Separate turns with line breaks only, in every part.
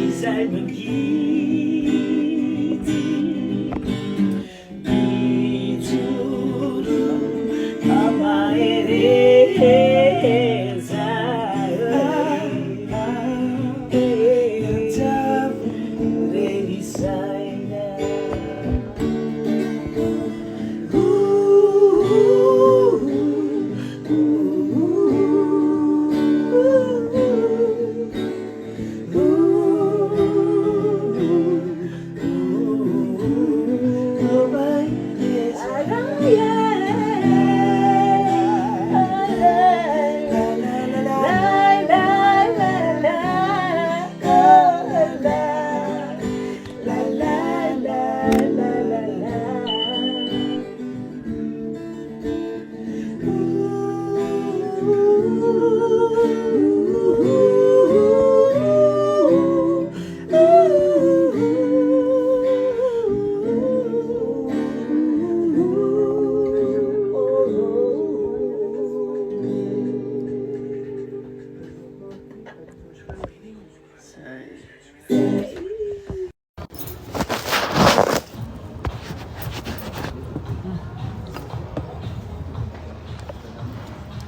izay mangidy mijoro amahereza rehisaina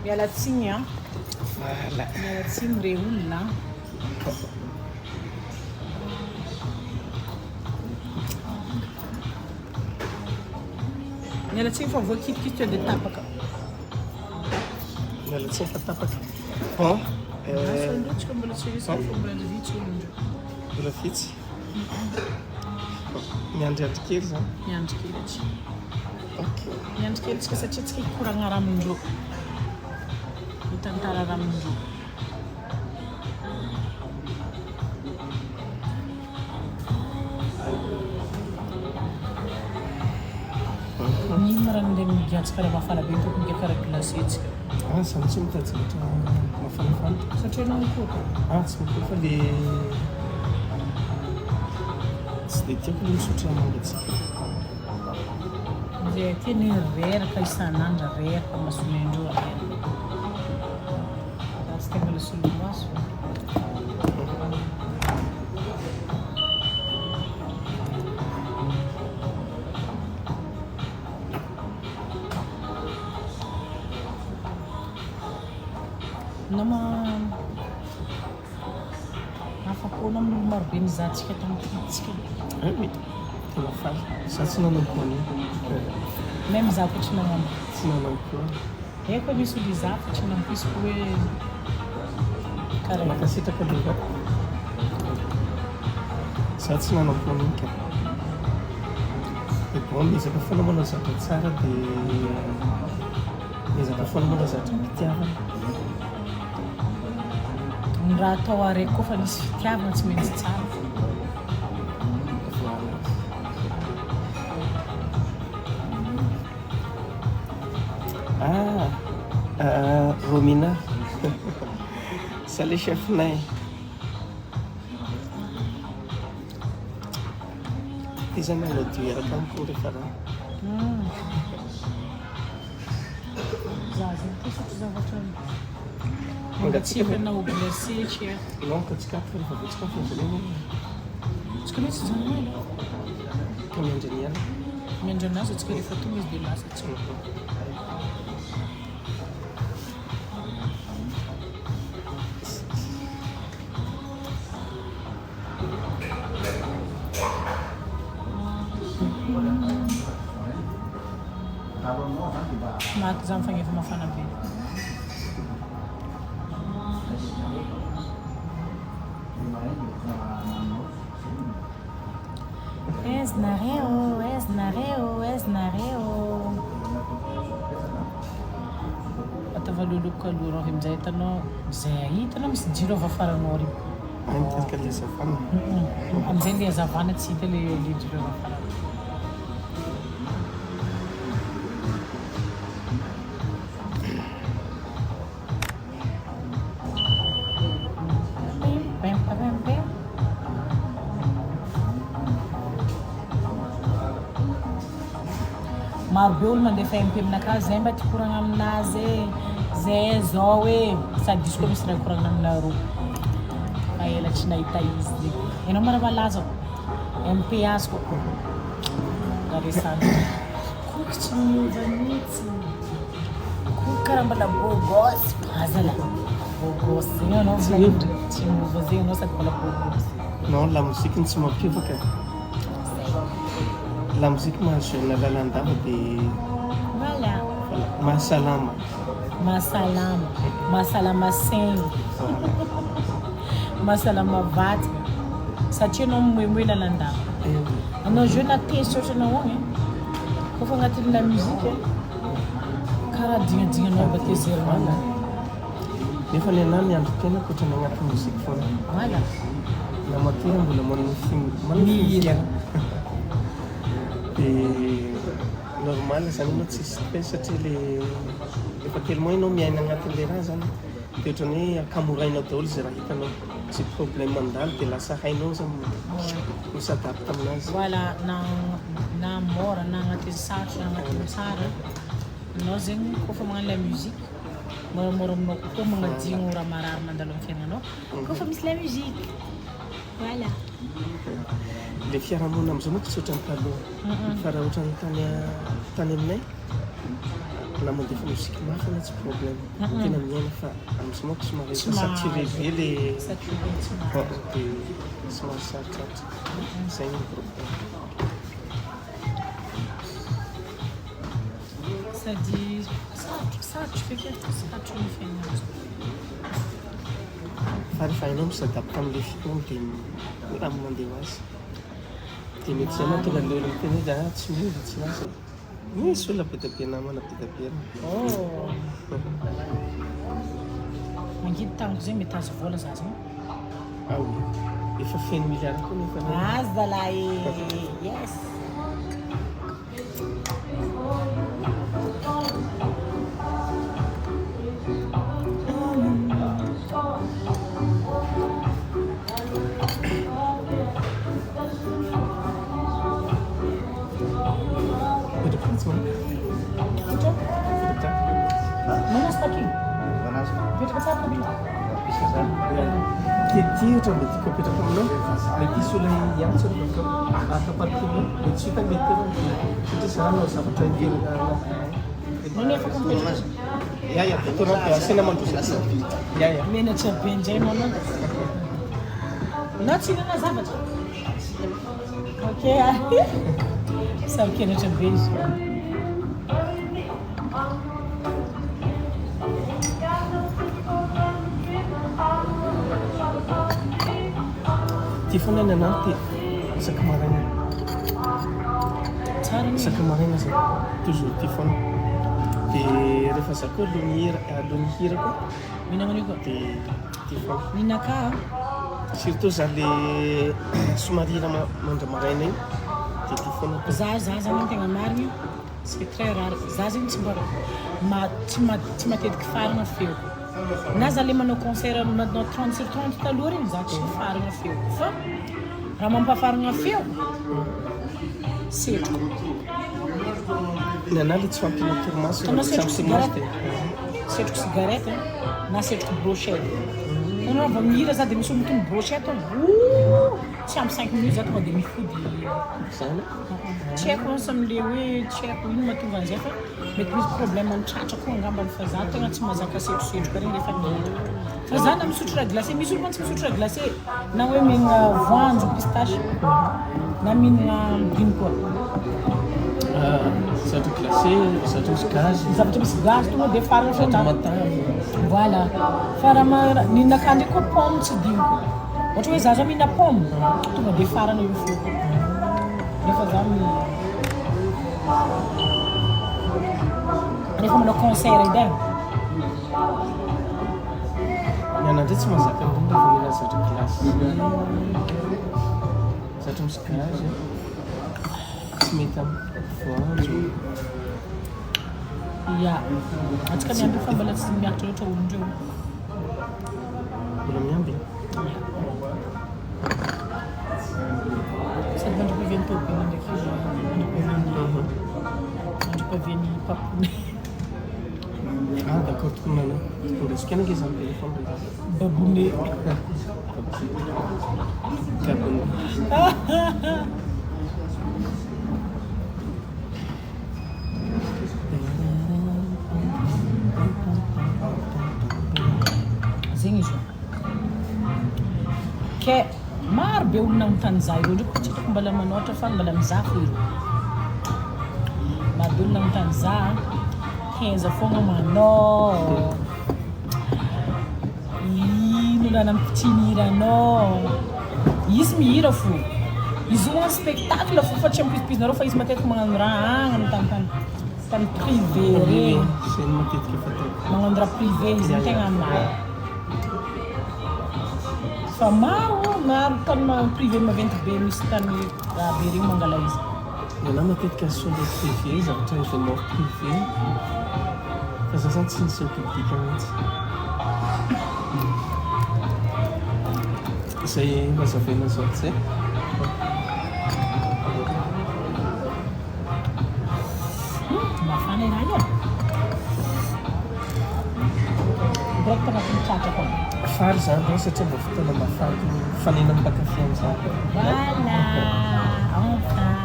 miala tsiny a miala tsiny re olona miala tsiny fa voakitikity eo dia tapaka
miala tsiny fa tapaka bon
asandrotsika mbola tsy resaka fa mbola andravitsy olondro
mbola vitsy miandriandry kely zany
miandry kely atsy
ok
miandry kely tsika satria tsika hikoragna ramindro mitantara ramindro nino marany nde migatsika raha mafana be toko nge karaha glacé tsika
zany tsy mitadzatra mafanafana
satria anao mikoka
tsy mikoa fa le tsy dia tiako le misotra mangatsika
zay teny reraka isan'andra reraka masonaindreo aena rasy tegna le solomaso nama afapoana amin'olo marobe mizahantsika tamin'ntsika
oui tena faly za tsy nanampo an'io
même za koa tsy nanampo
tsy nanampo
eko misy olo iza fa tsy nampisiko hoe karaha
nakasitraka leva za tsy nanampo an'io ka dia bon miezaka foana manao zatra tsara dia miezaka foana manao zatra mpitiavana
ny raha atao araiky koa fa nisy fitiavana tsy maintsy tsara
Romina ça le chefinay izy zany anadio eraka amiko rehefa raha
za zany koa satria zavatra
mangatsika
mangatsika ho glacé tsy
non ka tsikapo fa rehefa be tsikapo andralena
tsika misy zany hoe
ka miandriniana
miandry anazy atsika rehefa tonga izy dia lasa tsy maty za mifanefa mafana be eznareo atavaloloko aloha raha amin'izay hitanao zay ahitanao misy jiro avy afaranao ary
miteraka le zavana
amin'izay le hazavana tsy hita le jiro avy afarana marobe olo mandefa MP aminakahy zay mba tikoragna aminazy zay zao hoe sady diso koa misy raha koragna aminareo fa ela tsy nahita izy ianao mara malaza MP azoko garesana koky tsy miova mihitsy koky karaha mbala bogosy azala bogosy zegny anao tsy miova zegny anao sady mbala bogosy
non la musique tsy mampiavaka la musique mahazoana lalandava dia
voilà
mahasalama
mahasalama saigny mahasalama vatana satria anao mimoemoe lalandava anao jeu na tesy ohatranao agny kofa agnatin'la muzika karaha dignadignagnao ba tezerinao
nefa ny anahy miandro tena kotrany agnaty muzika foana
voilà
na matery mbola manofimihira dia normal zany anao tsy stress satria le efa tellement ianao miaina agnatin'le raha zany dia ohatrany hoe akamorainao daholo zay raha hitanao tsy problème mandalo dia lasa hainao zany misadapte aminazy
voilà na mora na agnaty sarotra na agnaty tsara anao zegny kofa magnano la musique moramora aminao kokoa magnadigno raha marary mandalo amin'ny fiaignanao kofa misy la musique voilà
le fiarahamonina am'izao moa tsy ohatrany taloha fa raha ohatrany tany aminay na mandefa musique mafy na tsy problème tena miaina fa am'izao moa somary efa saturé be le dia somary sarotratra zay ny problème
sady sarotro feky sarotro ny fiainanazy
fa rehefa hainao misadapte am'le fotoana dia raha mandeha azy dia mety zay mahatonga le olo miteny hoe tsy miova tsy lasa misy olona be da be namana be da be
mangidy tagnako zay mety azo vola za zany
ao efa feno milliard koa nefa
azy zalahy yes Manas tá aqui. Vete que tá aqui.
Tety ohatra mba tiako apetraka aminao mety isy olona hiantso atapatinao mety sy hita mety satria za anao zavatra ivelona
Nani afaka mipetraka?
Ia toranao dia asena mandrosa aty ia
Menatra be indray manao. Na tsy hinana zavatra. Okey. Sabe que menatra be izy.
Ty foana ny anahy ty isaka maraina
Tsara ny
isaka maraina zay toujours ty foana dia rehefa za koa alohan'ny hira koa
minamana io koa.
dia ty foana
Ninaka
surtout za le somary hira mandra maraina iny dia ty foana koa
za zany ny tegna marigny c'est très rare. Za zegny tsy tsy matetiky farana feo. Na za le manao concert manao 30 sur 30 taloha regny za tsy farana feo. Fa raha mampafarana feo setroko.
ny anahy le tsy fampina torimaso
Tanao
tsy
setroko
ampimaso
cigarette.
dia
Setroko cigarette na setroko brochette. Tanao vao mihira za dia misy olo mitondro brochette tsy ampy 5 minutes za tonga dia mifody.
zany
Tsy haiko ansa am'le hoe tsy haiko ino mahatonga an'izay fa mety misy problème mitratra koa angambany fa za tegna tsy mahazaka setrosetroka regny rehefa mihira. Fa za na misotro raha glacé, misy olo mantsy misotro raha glacé na hoe mihinagna voanjo pistache na mihinagna dino koa.
zatra glacé zatra misy gazy
Zavatra misy gaz tonga dia farana fetra.
matavy
Voilà. Fa raha ninaka ndraiky koa pomme tsy diniko. Ohatra hoe za zao mihina pomme tonga dia farana io foko. Rehefa za rehefa manao concert edy e.
ny anah ndray tsy mahazaka indrindra fa mila zatra glasy zatra misy gazy tsy mety amin'ny voanjo
Ya. Atsika miamby fa mbola tsy miakatra loatra olon-dreo.
mbola miambina
Sady mandripo iventobe ndraiky izy mandripo
Kotokonana indesika nake izany téléphone
babone
gabony
zegny izy io ke maro be olona mitany za ireo ndraiky tsy hitako mbala manoatra fa mbala mizaha fo ireo maro be olona mitany za 15 foagna manao ino raha nampitiniranao izy mihira fo izy io spectacle fo fa tsy ampizipizinareo fa izy matetiky magnano raha agny tany privé regny
zay matetiky fatao
magnano raha privé izy ny tegna maro fa maro tany privé maventy be misy tany raha be regny mangala izy
Yana matetika sonde privé zavatra événement privé fa za zany tsy nisy public mihitsy zay mazavaina zao zay
mafana raha io direct agnatin'ny tratrako
fary zany reo satria mba fotoana mafana fanena mpakafy am'zany
voilà enfin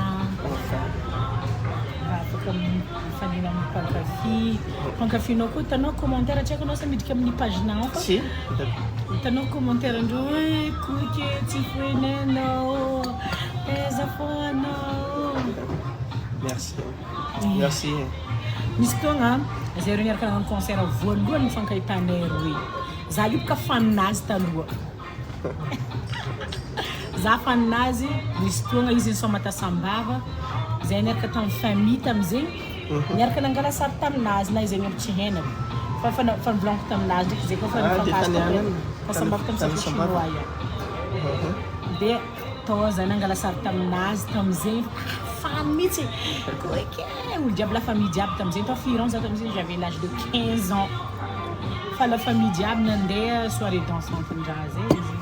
afaka mifanena amin'ny mpankafy koa hitanao commentaire tsy haiko anao sa midika amin'ny pagenao fa
si
hitanao commentaire andreo hoe koke tsy foenenao aiza fo anao
merci
misy fotoagna zay reo niaraka nagnano concert voalohany mifankahitanay roe za io boka faninazy taloha za faninazy misy fotoagna izy nisomatasambava zay niaraka tamin'ny famille tamizegny niaraka nangala sary taminazy na izay tsy henako fa nivolaniko taminazy ndraiky zay koa fa nifakasambava tamin'ny chinois ia dia tao za nangala sary taminazy tamizegny fan mihitsy koke olo jiaby la famille jiaby tamizegny fa firan za tamizegny j'avais l'âge de 15 ans fa la famille jiaby nandeha soirée dansante ndraha zay izy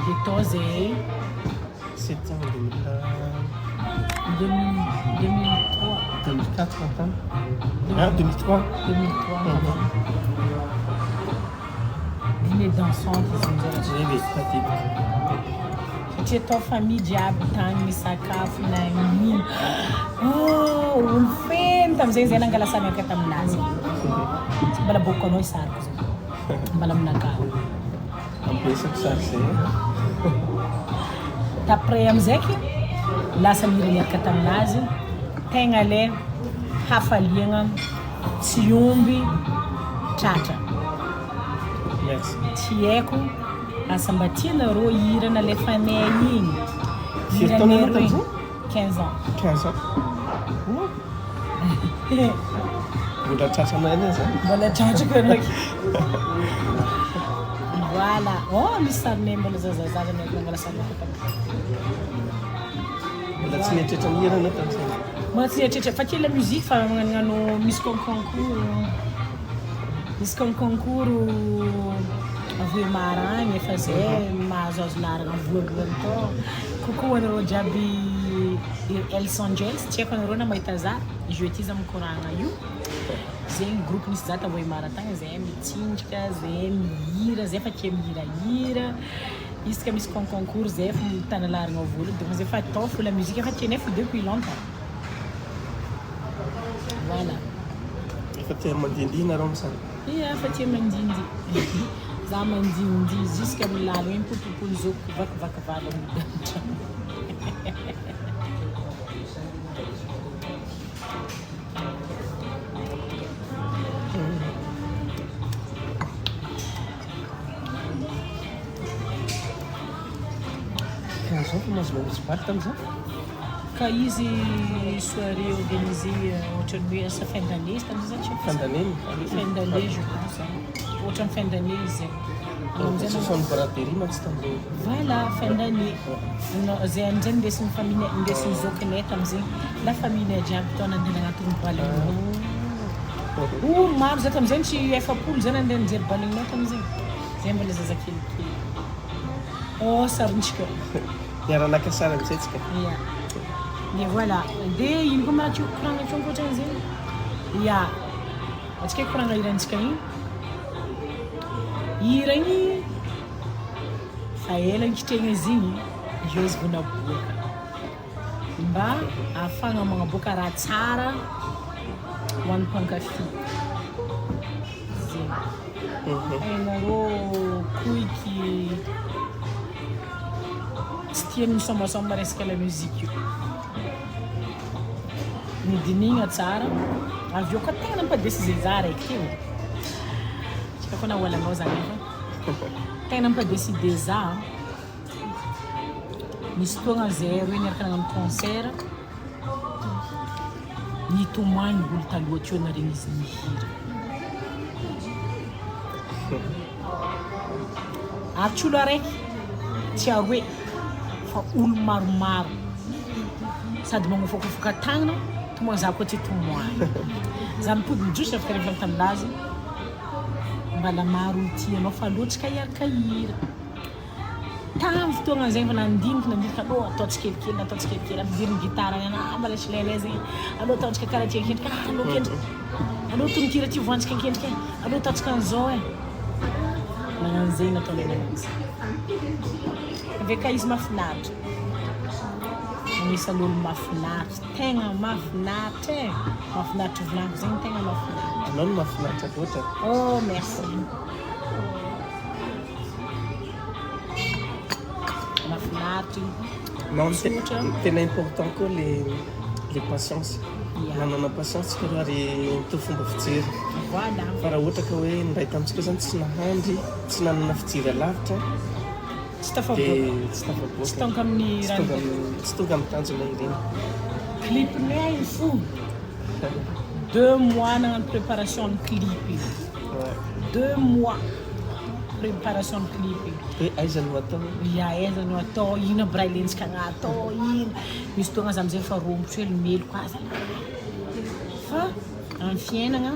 dia tao zay
c'était en
2003
2004 attends. Ah, 2003
dîner dansante
j'ai vu pratique
satria tao famille jiaby tany misakafo na nino olo feno tamizegny zay nangala sary miaraka taminazy tsy mbala boko anao isariko zay mbala aminakahy
ampiresako sary zay
d'après amizaiky lasa mira miaraka taminazy tegna le hafaliagna tsy omby tratra
merci
tsy haiko asa mba tianareo hirana le fanay igny
Firy taona
hiranay
ianao
roy 15 ans
15 ans mbola tratranay ane zany
mbola tratrako anao voilà misy sarinay mbola zazazaza nangala sary miaraka
mbola tsy mieritreritra mihira anao tamizay
mbola tsy mieritreritra fa kely la musique fa magnano misy concours avoe maragny efa zay mahazoazo laragna voalohany tao kokoa anareo jiaby Els Angels tsy haiko anareo na mahita za jeu ty za mikoragna io zegny groupe nisy za tavoe maratagna zay mitsinjaka zay mihira zay fa tia mihirahira izy ka misy concours zay fa mitana laragna voalohany donc zay fa tao fo la musique efa tianay fo depuis longtemps voilà
efa tia mandindina nareo misany
ia fa tia mandindy za mandindy jusqu'à milalo igny potopolo zoko vakivaky vala midatra
zao fa mahazo manisy baly tamizao
ka izy soirée organisée ohatrany hoe asa fin d'année izy tamizay za tsy
fandaneny
fin d'année je pense ohatrany fin d'année izy
sosony braderie mantsy tamizay
voilà fin d'année zay amizay ndesin'ny famille ndesin'ny zokinay tamizegny la famille jiaby tao nandeha nagnatin'ny balinao maro za tamizegny tsy efapolo zay nandeha nijery balinao tamizegny zay mbola zazakelikely sarintsika
niaranaka sara amizay tsika
ia dia voilà dia ino koa maraha tio koragna tio ankoatran'izay ia atsika koragna hirantsika igny hira igny fa ela nkitrehagna izy igny io izy vonaboaka mba ahafahagna magnaboaka raha tsara ho an'ny mpankafy zegny hainarô koiky tsy tia misômasôma resaka la musique io nidinigna tsara avy eo ka tegna nampadesy zay za raiky teo tsika koa nahoalanao zany fa tegna nampadeside za misy fotoagna zay roe niaraka nagnano concert nitomagny olo taloha teo naregny izy nihira tsy olo araiky tsy aroe fa olo maromaro sady magnofokafoka tagnana tomoa za koa ty tomoagny za mipody midroso afaka rehefa taminazy mbala maro olo tianao fa loatsika hiaraka hira tamy fotoagna zay fa nandiniky alô ataotsy kelikely ataotsy kelikely ampidiriny gitara any mbala silele zegny alô ataotsika karaha ty akendrika alô kendrika alô tononkira ty voantsika akendrika alô ataotsika an'zao magnano zegny nataonay nanazy avy ka izy mahafinaritra agnisan'olo mahafinaritra tegna mahafinaritra mahafinaritra volaniko zegny tegna mahafinaritra
anao no mahafinaritra loatra
oh merci mahafinaritra
non tena important koa le patience manana patience ka ary to fomba fijery
voilà
fa raha ohatra ka hoe ndray tamintsika zany tsy nahandry tsy nanana fijery alavitra
tsy
dia
tafaboaka
tsy tafaboaka
tsy tonga amin'ny raha
tsy tonga amin'ny tanjona ireny
clipnay fo 2 mois nagnano préparation ny clip io 2 mois préparation ny clip io
hoe aiza no atao
ia aiza no atao ino aby raha ilensika agnatao ino misy fotoagna za amizay fa rombotro hely melo koa za fa amin'ny fiainagna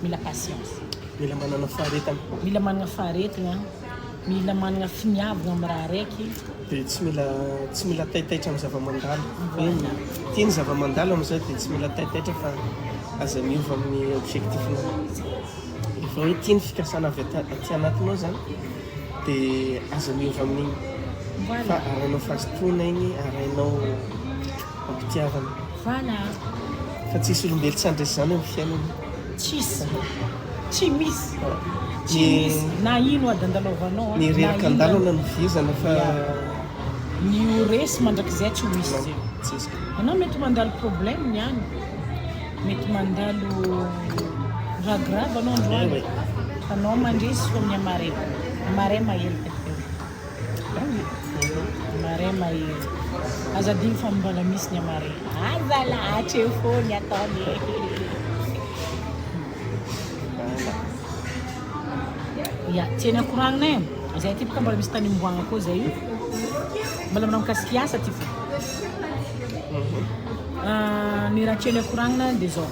mila patience
mila manana faharetana
mila managna faharetagna mila managna finiavagna amin'ny raha raiky
dia tsy mila taitaitra amin'ny zava-mandalo hoe tiany zava-mandalo amizay dia tsy mila taitaitra fa aza miova amin'ny objectifnao efa hoe tiany fikasana avy aty anatinao zany dia aza miova amin'igny fa arainao fahazotoana igny arainao ampitiavana
voilà
fa tsisy olombelo tsy andresy zany amin'ny fiainana
tsisy tsy misy tsy misy na ino adandalovanao
ny reraka andalana no vizana fa
ny oresy mandrakizay tsy ho misy zay
tsisy
anao mety mandalo problème niany mety mandalo raha grave anao androany anao mandresy fa amin'ny amaray mahelika teo amaray mahelika azadigny fa mbola misy ny amaray aza lahatra eo fony ataony ia tiany akoragnina zay ty baka mbola misy tany imboagna koa zay io mbola manao mikasiky asa ty fo ny raha tiany akoragnina dia zao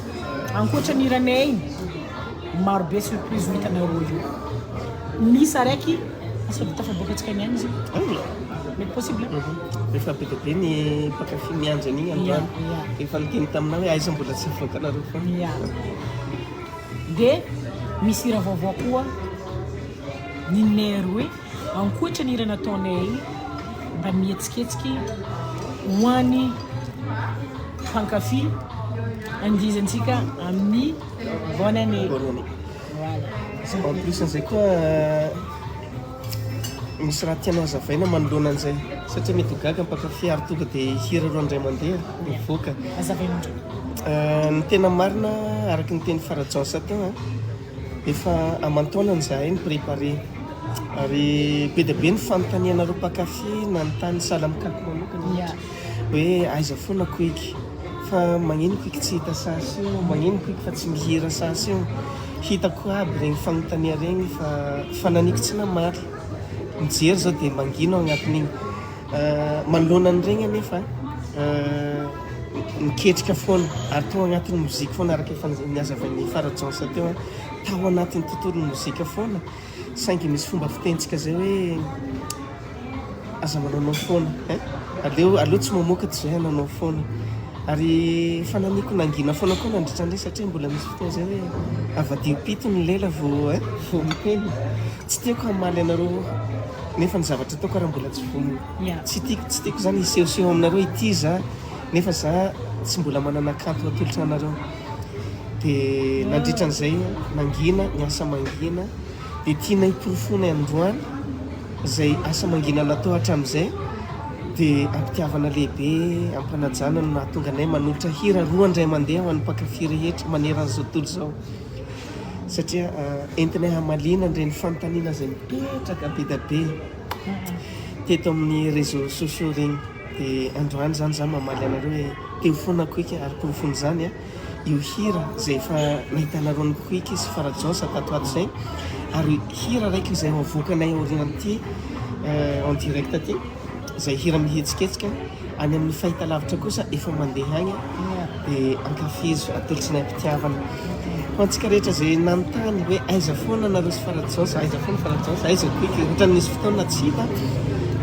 ankoatra ny ranay igny marobe surprise ho hitanareo io misy araiky asa dia tafaboakatsika niany izy mety possible
rehefa be dia be ny mpakafy mianjany igny androany efa niteny taminao hoe aiza mbola tsy avoakanareo fa
ia dia misy hira vaovao koa ninay roe ankoatra ny hira nataonay igny mba mihetsiketsika ho an'ny mpankafy andizantsika amin'ny bonne année voilà
en plus an'izay koa misy raha tianao azavaina manoloana an'izay satria mety ho gaga mpakafy ary tonga dia hira roa indray mandeha mivoaka
azavainandreo
ny tena marina araky ny teny Farajansa teo efa amantaonany zahay ny préparé ary be dia be ny fanontanianareo mpakafy na ny tany sala mikako manokana
ia
hoe aiza foana koiky fa magnino koiky tsy hita sasy io magnino koiky fa tsy mihira sasy io hitako aby regny fanontania regny fa fananiko tsy namary mijery zao dia mangino agnatin'igny manoloana an'iregny anefa miketrika foana ary to agnatin'ny mozika foana araka efa niazavain'ny Farajansa teo tao anatin'ny tontolon'ny mozika foana saingy misy fomba fitentsika zay hoe aza manaonao foana aleo tsy mamoaka tsy zay nanao foana ary fananiko nangina foana koa nandritrandray satria mbola misy fotoana zay hoe avadio pito ny lela vo miteny tsy tiako hamaly anareo nefa ny zavatra ataoko raha mbola tsy vono tsy tiako zany isehoseho aminareo ity za nefa za tsy mbola manana kanto atolotra anareo dia nandritran'izay nangina ny asa mangina dia tiana hiporofona androany zay asa mangina natao hatramin'izay dia ampitiavana lehibe ampanajana no nahatonga anay manolotra hira roa andray mandeha ho an'ny mpankafy rehetra maneran'izao tontolo zao satria entinay hamalina ndray ny fanontaniana zay mipetraka be da be teto amin'ny réseaux sociaux regny dia androany zany za mamaly anareo hoe teo foana koiky ary porofony zany io hira zay efa nahitanareo ny koiky sy farajosa tatoato zay ary hira raiky zay avoakanay aorianty en direct aty zay hira mihetsiketsiky any amin'ny fahitalavitra kosa efa mandeha agny dia ankafizo atolotsinay ampitiavana ho antsika rehetra zay nanontany hoe aiza foana nareo sy farajosa aiza foana farajosa aiza koiky ohatrany nisy fotoana tsy hita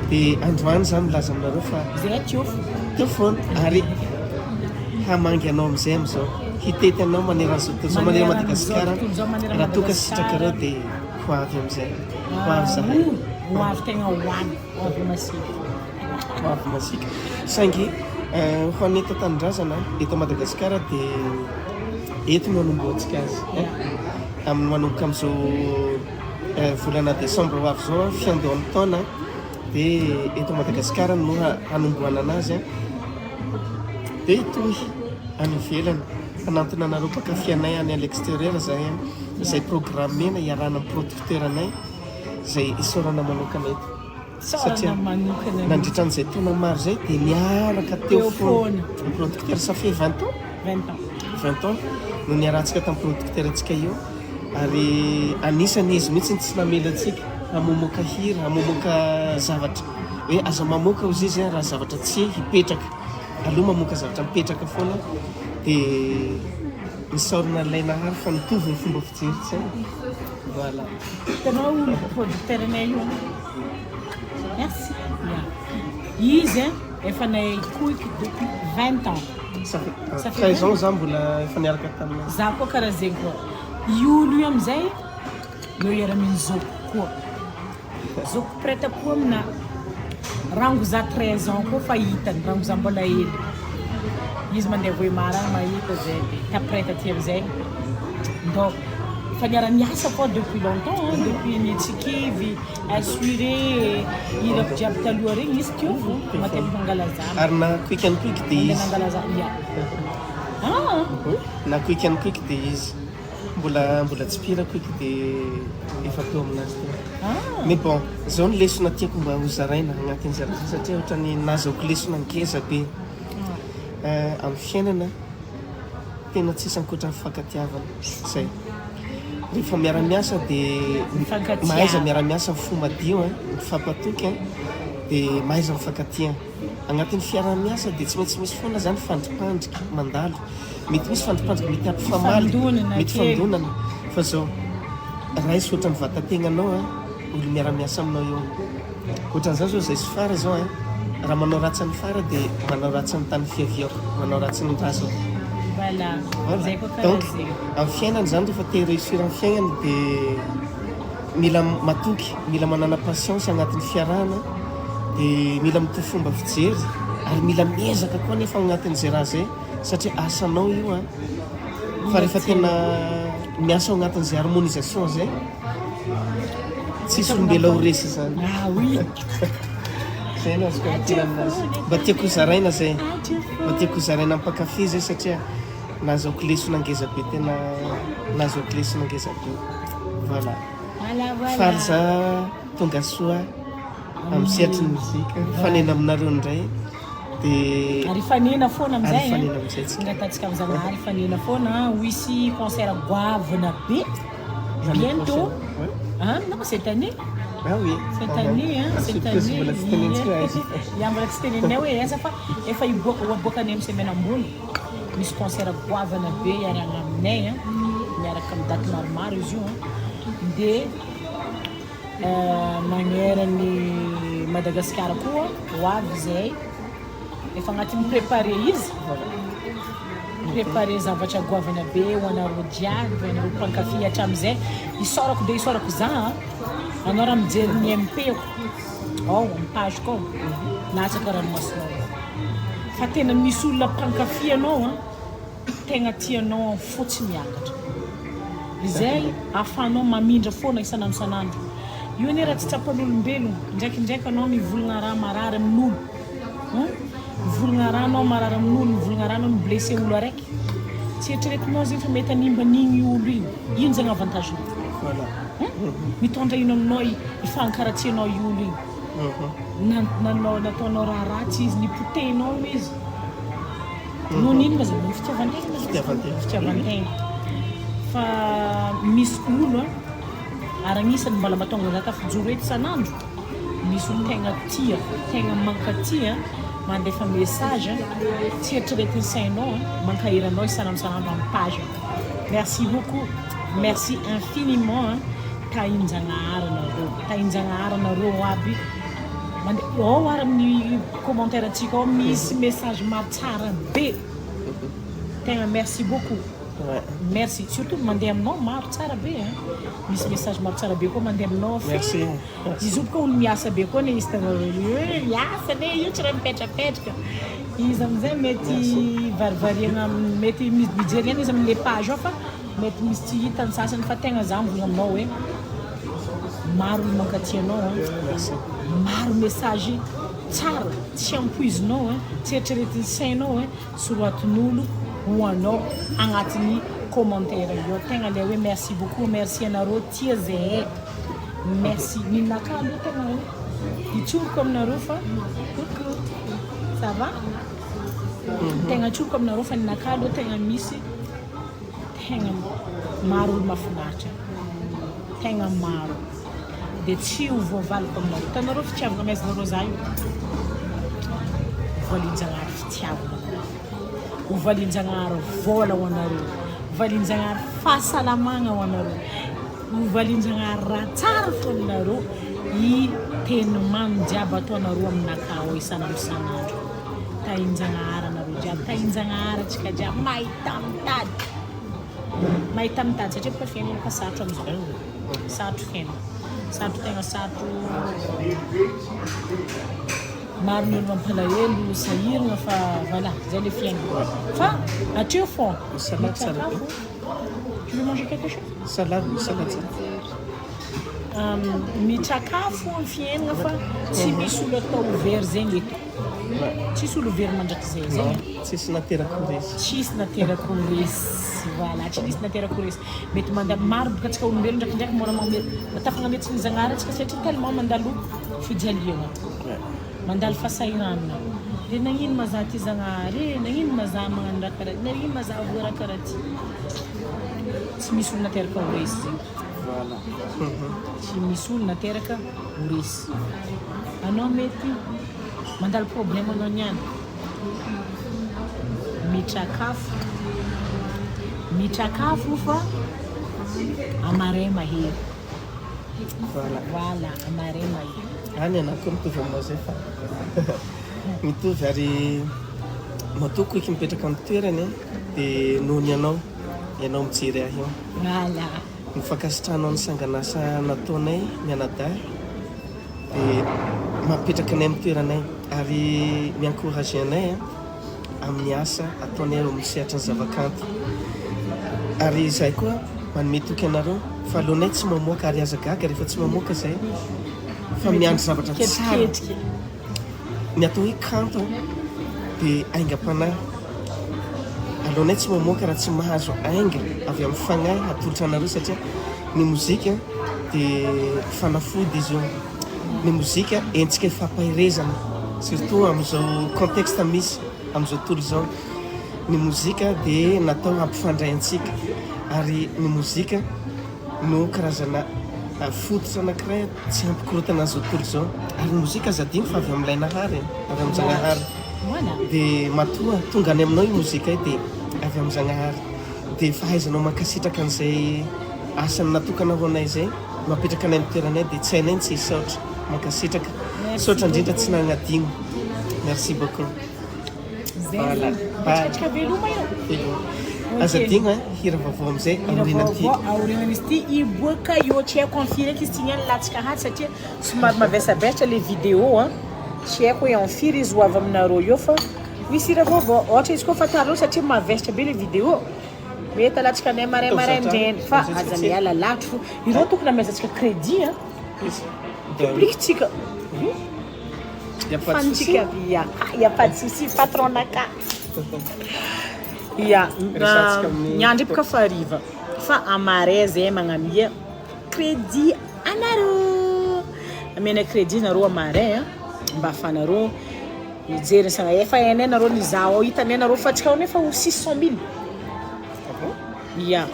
dia androany zany milaza aminareo fa
zay
teo foana ary hamangy anao amizay amizao hitety anao maneran'izao tontolo manera Madagasikara raha toka sitrakareo dia ho avy amizay ho avy zahay
ho avy tegna hoany ho avy masika
ho avy masika saingy ho an'eto tanindrazana eto Madagasikara dia eto no hanomboantsika azy amin'ny manomboka am'izao volana décembre ho avy zao fiandohan'ny taona dia eto Madagasikara no hanomboana anazy dia toy any ivelany fanantona anareo mpankafy anay any à l'extérieur zay programmena iarana amin'ny producteur anay zay isorana manokana eto satria nandritran'izay taona maro zay dia niaraka teo foana ny producteur ça fait 20 ans no niarantsika tamin'ny producteur atsika io ary anisany izy mihitsy tsy namela antsika hamomoaka hira hamomoaka zavatra hoe aza mamoaka ozy izy raha zavatra tsy hipetraka aloha mamoaka zavatra mipetraka foana dia misaorina lainahary fa nitovy ny fomba fijery tsy voilà
tanao producteur anay io merci izy efa nay koiky depuis 20 ans
ça fait 13 ans za mbola efa niaraka taminay
za koa karaha zegny koa iolo io amizay no iara-miny zoko koa zoko prêt-à-pot amina rango za 13 ans koa fa hitany rango za mbola hely izy mandeha voimara mahita zay ta prête aty amizay donc fa niara-miasa koa depuis longtemps depuis nitsikivy assuré irako jiaby taloha regny izy teo matetika mangalazana
ary na quick and quick dia izy
nangalazana
na quick and quick dia izy mbola tsy pira quick dia efa teo aminazy teo mais bon zao ny lesona tiako mba hozaraina agnatin'ny zaraza satria ohatrany nazaoko lesona ngeza be amin'ny fiainana tena tsisy ankoatra ny fankatiavana zay rehefa miara-miasa dia mahaiza miara-miasa fo madio mifampatoky dia mahaiza mifankatia agnatin'ny fiara-miasa dia tsy maintsy misy foana zany fandripandrika mandalo mety misy fandripandrika mety ampifamaly mety fandonana fa zao raisy ohatrany vatategnanao olo miara-miasa aminao eo ohatran'izao zao zay sy fara zao raha manao ratsy ny fara dia manao ratsy ny tany fiaviako manao ratsy ny razako donc amin'ny fiainany zany rehefa te réussir amin'ny fiainany dia mila matoky mila manana patience agnatin'ny fiarahana dia mila mitovy fomba fijery ary mila miezaka koa nefa agnatin'izay raha zay satria asanao io fa rehefa tena miasa ao agnatin'izay harmonisation zay tsisy olombela ho resy zany zay no azoko atina aminazy mba tiako hozaraina zay mba tiako hozaraina amin'ny mpankafy zay satria nahazoako lesona ngeza be tena nahazoako lesona ngeza be voilà faly za tonga soa amin'ny sehatry ny muzika fanena aminareo indray dia
ary fanena foana amizay
fanena amizay tsika
ngatatsika amizanahary fanena foana hoisy concert goavana be bientôt non cette année
ah oui
cette année cette année
mbola tsy tenentsika azy
mbola tsy teneninay hoe aiza fa efa hiboakanay amin'ny semaine ambony misy concert goavana be iaragna aminay miaraka amin'ny daty maromaro izy io dia magneran'ny Madagasikara koa ho avy zay efa agnatin'ny préparé izy préparé zavatra goavana be ho anareo jiaby anareo mpankafy hatram'izay isorako za anao raha mijery ny MP-ko ao amin'ny page ko latsaka ranomasinao fa tena misy olona mpankafy anao tegna tianao fotsy miakatra izay ahafahanao mamindra foana isanandro io ne raha tsy tsapan'olombelogno ndraikindraiky anao mivolagna raha marary amin'olo mivolagna raha anao marary amin'olo mivolagna raha anao miblessé olo araiky tsy eritreretinao zegny fa mety hanimba n'igny olo ino zegny avantagenao mitondra ino aminao ifankaratsianao io olo igny nataonao raha ratsy izy nipotehinao izy noho n'ino ma zegny fitiavan-tegna fa misy olo aragn'isany mbala mahatonga za tafijoro eto isanandro misy olo tegna mankatia mandefa message tsy eritreretiny sainao mankahiranao isanandro amin'ny page merci beaucoup merci infiniment tahinjagnahary aby ao ary amin'ny commentaire atsika ao misy message maro tsara be tegna merci beaucoup merci surtout mandeha aminao maro tsara be misy message maro tsara be koa mandeha aminao
merci
izy boka olo miasa be koa ne izy tena miasa ne io tsy raha mipetrapetraka izy amizay mety varivariana mety misy bijeriana izy amin'le page ao fa mety misy tsy hitany sasany fa tegna za mivogna aminao hoe maro olo mankatianao maro message tsara tsy ampoizinao tsy eritreretiny sainao soroatin'olo hoanao agnatin'ny commentaire io tegna le hoe merci beaucoup merci anareo tia zay merci ninaka aloha tegna itsoroko aminareo fa coucou ça va tegna tsoroko aminareo fa ninaka aloha tegna misy tegna maro olo mahafinaritra tegna maro de tsy ho voavaliko aminareo tanareo fitiavana maizinareo za io voalinjagnahary fitiavana uvalinjagnahary vola ho anareo uvalinjagnahary fahasalamagna ho anareo uvalinjagnahary raha tsara fo aminareo i teny mamy jiaby ataonareo aminakao isanandro tahinjagnahary anareo jiaby tahinjagnahary atsika jiaby mahita mitady satria boka fiainana ka sarotro amizao sarotro fiainana sarotro tegna sarotro maro ny olo mampalahelo sahirana fa voilà zay le fiainana fa atreo fond
salade tsara be
tu veux manger quelque chose
salade tsara
mitsakafo amin'ny fiainana fa tsy misy olo atao ouvert zegny eto tsisy olo ouvert mandraky zay zegny
tsisy naterako resy
tsisy naterako resy voilà tsy misy naterako resy mety mandalo maro boka antsika olombelo ndraikindraiky mora matafagna mety ny zagnahary antsika satria tellement mandalo fijaliana mandalo fahasahiranana de nagnino mazaha ty zagnahary nagnino mazaha magnano raha karaha nagnino mazaha voa raha karaha ty tsy misy olo nateraka ho resy zegny
voilà
tsy misy olo nateraka ho resy anao mety mandalo problème anao niany mitrakafo fa amaray mahery voilà amaray mahery
any anako mitovy aminao zay fa mitovy ary matoko eky mipetraka amin'ny toerany dia nohony ianao mijery ahy io
voilà
mifankasitranao ny sanganasa nataonay mianadahy dia mampipetraka anay amin'ny toeranay ary miencourage anay amin'ny asa ataonay eo misehatra ny zavakanto ary izay koa manome toky anareo fa alohanay tsy mamoaka ary aza gaga rehefa tsy mamoaka zay fa miandry zavatra tsara ny atao hoe kanto dia aingam-panahy alohanay tsy mamoaka raha tsy mahazo ainga avy amin'ny fagnahy atolotra anareo satria ny mozika dia fanafody izy io ny mozika entsika ifampahirezana surtout amin'izao contexte misy amin'izao tontolo izao ny mozika dia natao hampifandray antsika ary ny mozika no karazana fototra anankiray tsy hampikorotana an'izao tontolo izao ary ny mozika zadiny fa avy amin'ilay nahary avy amin'ny zagnahary dia matoa tonga any aminao io mozika io dia avy amin'ny zagnahary dia fahaizanao mankasitraka an'izay asany natokana ho anay zay mapetraka anay amin'ny toeranay dia tsy hainay tsy hisaotra mankasitraka saotra indrindra tsy nagnadigno merci beaucoup Voilà.
Tsika veloma io
aza digna hira vaovao amizay aorianan'ity
aorianan'izy ty iboaka io tsy haiko amin'ny firy eky izy ty niany latsaka haty satria somary mavesabesatra le vidéo tsy haiko hoe amin'ny firy izy ho avy aminareo io fa misy hira vaovao ohatra izy koa fatareo satria mavesatra be le vidéo mety alatsika anay maraimaraindrainy fa aza miala latro ireo tokony amezatsika crédit publictsika fanitsika y a pas de souci patron naka niandry bôka fa hariva fa amaray zay magnamia crédit anareo amena crédit nareo amaray mba ahafanareo mijery sagna efa hainay nareo nizaho ao hitanay nareo fa atsika ao nefa ho 600 000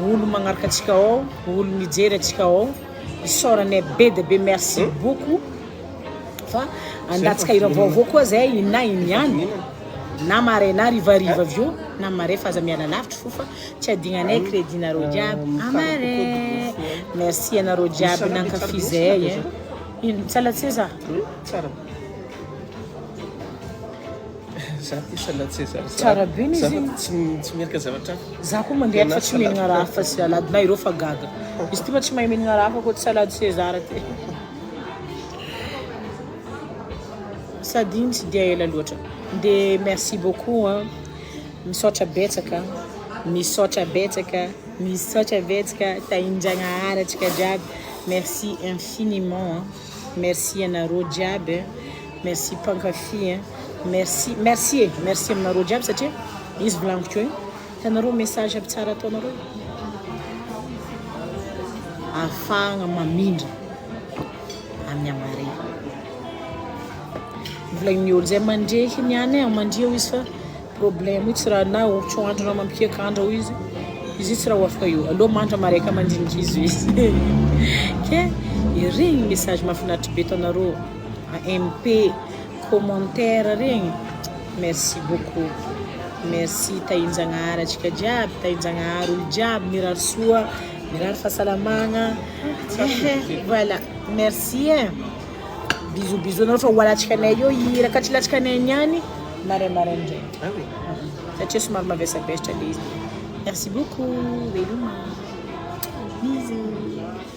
olo magnaraka atsika ao olo mijery atsika ao isoranay be de be merci beaucoup fa andatsika hira vaovao koa zay ina iniany na maraina rivariva avyo na mare fa aza miala lavitra fo fa tsy adinanay crédit nareo jiaby amare merci anareo jiaby nankafizay ino salatsy za
tsara za ty salatsy za
tsara be izy
tsy miaraka zavatra
za koa mandeha fa tsy mihinagna raha fa salady na ireo fa gaga izy ty ma tsy mahay mihinagna raha fa koa ty salade César ty sady iny tsy dia ela loatra de merci beaucoup misaotra betsaka tahindragnahary atsika jiaby merci infiniment merci anareo jiaby merci mpankafy merci aminareo jiaby satria izy volagniko teo hitanareo message aby tsara ataonareo afagna mamindra amin'ny amare volagnin'ny olo zay mandrehy niany mandre io izy fa problème io tsy raha na ohatra andro na mampiaka andro izy tsy raha afaka io aloha mandra maraiky mandiniky izy ke iregny message mahafinaritra be taonareo MP commentaire regny merci beaucoup merci tahinjagnahary atsika jiaby tahinjagnahary olo jiaby mirary soa mirary fahasalamagna voilà merci bisous anareo fa hoalatsika anay io irakatrilatsika anay niany maraindrainy satria somary mavesabesatra le izy merci beaucoup veloma bisous